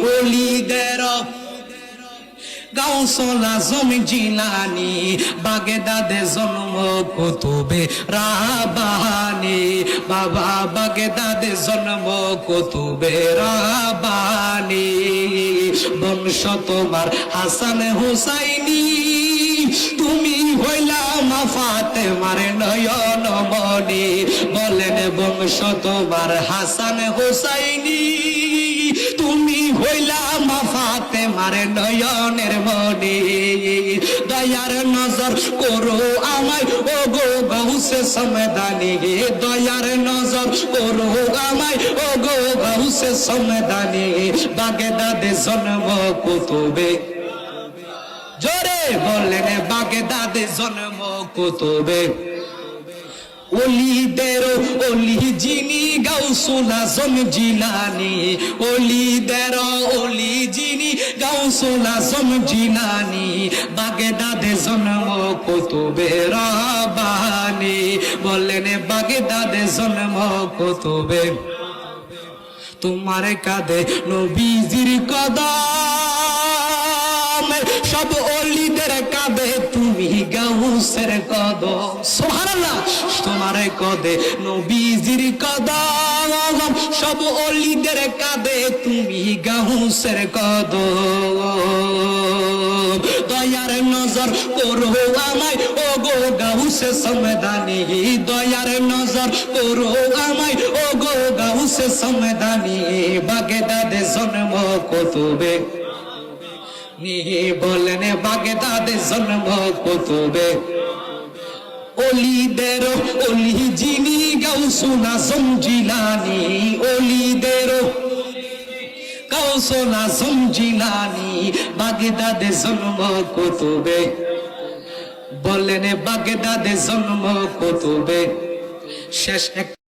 ওলিদের গাউসুল আজম জিলানী বাগদাদে জন্ম কুতুবে রাব্বানী বাবা বাগদাদে জন্ম কুতুবে রাব্বানী বংশ তোমার হাসান হুসাইনি তুমি হইলা মা ফাতেমার নয়ন মনি বলেন বংশ তোমার হাসান হুসাইনি তুমি হইলা মা ফাতেমার নয়নের মনি দয়ার নজর করো আমায় ও গো গাউসে সমদানি দয়ার নজর করো আমায় ও গো গাউসে সমদানি বাগদাদে জন্ম কুতুবে জোরে বলেন বাগদাদে জন্ম কুতুবে ওলিদের ওলি যিনি গাউসুল আজম জিলানী ওলিদের ওলি যিনি গাউসুল আজম জিলানী বাগদাদে জন্ম কুতুবে রাব্বানী বলেন বাগদাদে জন্ম কুতুবে তোমার কাঁধে নবীজির কদম সব ওলিদের কাঁধে তুমি গাউসের কদম সুবহানাল্লাহ তোমার কাঁধে নবীজির কদম সব ওলিদের কাঁধে তুমি গাউসের কদম দয়ার নজর করো আমায় ও গো গাউসে সমদানি দয়ার নজর করো আমায় ও গো গাউসে সমদানি বাগদাদে জন্ম কুতুবে বলেন বাগদাদে জন্ম কুতুবে ওলিদের ওলি যিনি গাউসুল আজম জিলানী ওলিদের গাউসুল আজম জিলানী বাগদাদে জন্ম কুতুবে বলেন বাগদাদে জন্ম কুতুবে শেষ